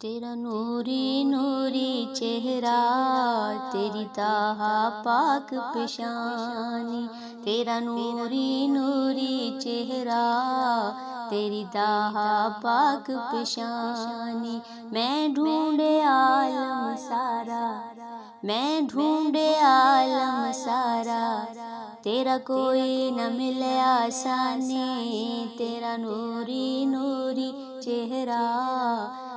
तेरा नूरी नूरी चेहरा, तेरी ताहा पाक पेशानी। तेरा नूरी नूरी चेहरा, तेरी ताहा पाक पेशानी। मैं ढूंढे आलम सारा, मैं ढूंढे आलम सारा, तेरा कोई न मिले आसानी। तेरा नूरी नूरी चेहरा,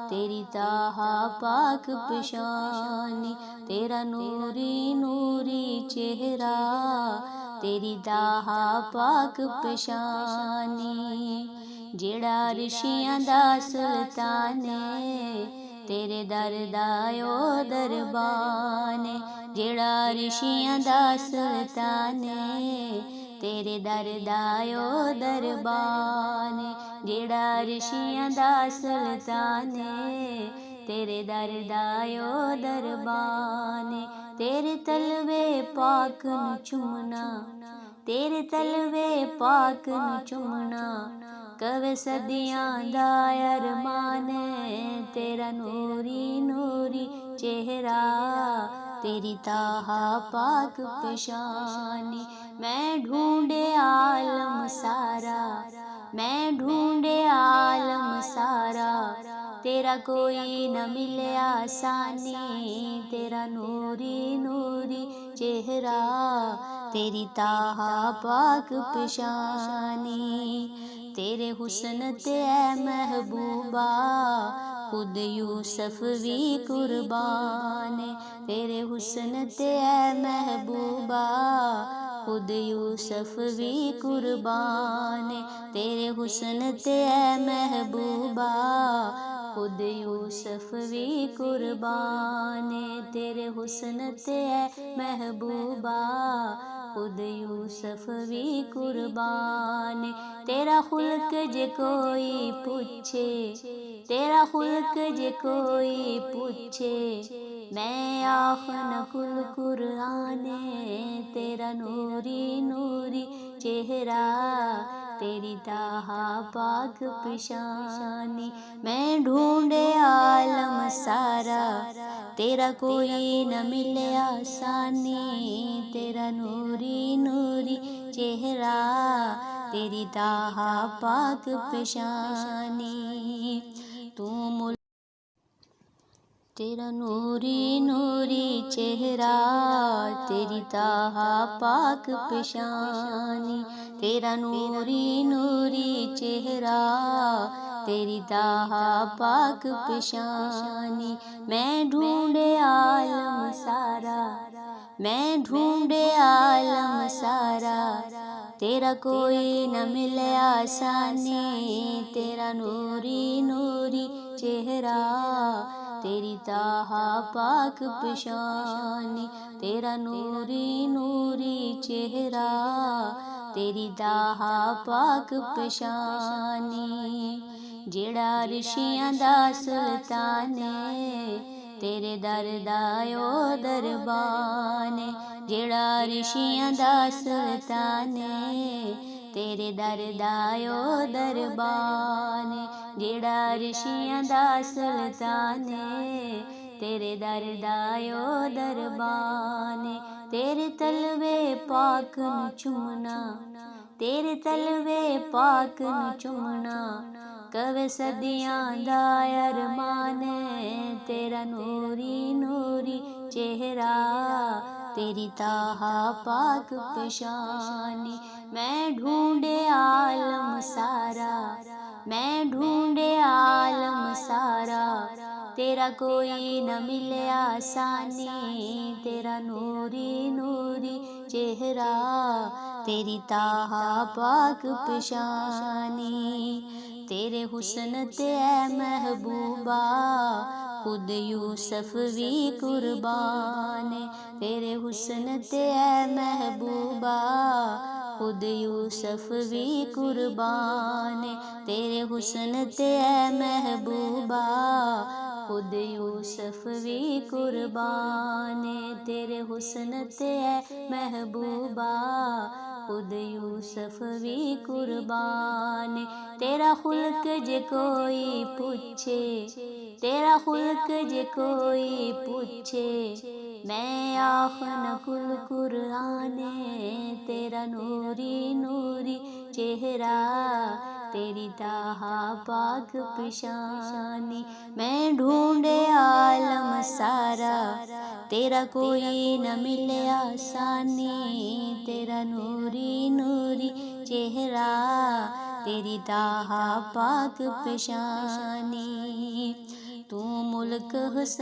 तेरी ताहा पाक पेशानी। तेरा नूरी नूरी चेहरा, तेरी ताहा पाक पेशानी। जेड़ा ऋषियां दा सुल्तान है, तेरे दर दा ओ दरबान है। जेड़ा ऋषियां दा सुल्तान है, तेरे दर दा ओ दरबान है। जेड़ा ऋषियां दा सुल्तान है, तेरे दर दा ओ दरबान है। तेरे तलवे पाक नू चुमना, तेरे तलवे पाक नू चुमना, कवे सदियां दा अरमान है। तेरा नूरी नूरी चेहरा, तेरी ताहा पाक पेशानी। मैं ढूंढे आलम सारा, मैं ढूंढे आलम सारा, तेरा कोई न मिले आसानी। तेरा नूरी नूरी चेहरा, तेरी ताहा पाक पेशानी। तेरे हुस्न ते ऐ महबूबा, खुद यूसुफ भी कुर्बान है। तेरे हुस्न ते ऐ महबूबा, खुद यूसुफ भी कुर्बान है। तेरे हुस्न ते ऐ महबूबा, खुद यूसुफ भी कुर्बान है। तेरे हुस्न ते ऐ महबूबा, खुद यूसुफ भी कुर्बान है। तेरा खुल्क जे कोई पूछे, तेरा खुल्क जे कोई पूछे, मैं आख न कुल कुरान है। तेरा नूरी नूरी चेहरा, तेरी ताहा पाक पेशानी। मैं ढूंढे आलम सारा, तेरा कोई न मिले आसानी। तेरा नूरी नूरी चेहरा, तेरी ताहा पाक पेशानी। तू मुल्क तेरा नूरी नूरी चेहरा, तेरी ताहा पाक पेशानी। तेरा नूरी नूरी चेहरा, तेरी ताहा पाक पेशानी। मैं ढूंढे आलम सारा, मैं ढूंढे आलम सारा, तेरा कोई न मिले आसानी। तेरा नूरी नूरी चेहरा, तेरी ताहा पाक पेशानी। तेरा नूरी नूरी चेहरा, तेरी ताहा पाक पेशानी। जेड़ा ऋषियां दा सुल्तान है, तेरे दर दा ओ दरबान है। जेड़ा ऋषियां दा सुल्तान है, तेरे दर दा ओ दरबान है। जेड़ा ऋषियां दा सुल्तान है, तेरे दर दा ओ दरबान है। तेरे तलवे पाक नू चुमना, तेरे तलवे पाक नू चुमना, कवे सदियां दा अरमान है। तेरा नूरी नूरी चेहरा, तेरी ताहा पाक पेशानी। मैं ढूंढे आलम सारा, मैं ढूंढे आलम सारा, तेरा कोई न मिले आसानी। तेरा नूरी नूरी चेहरा, तेरी ताहा पाक पेशानी। तेरे हुस्न ते ऐ महबूबा, खुद यूसुफ भी कुर्बान है। तेरे हुस्न ते ऐ महबूबा, खुद यूसुफ भी कुर्बान है। तेरे हुस्न ते ऐ महबूबा, खुद यूसुफ भी कुर्बान है। तेरे हुस्न ते ऐ महबूबा, खुद यूसुफ भी कुर्बान है। तेरा खुल्क जे कोई पूछे, तेरा खुल्क जे कोई पूछे, मैं आखन कुल कुराने। तेरा नूरी नूरी चेहरा, तेरी ताहा पाक पेशानी। मैं ढूंढे आलम सारा, तेरा कोई न मिले आसानी। तेरा नूरी नूरी चेहरा, तेरी ताहा पाक पेशानी। तू मुल्क हुस्न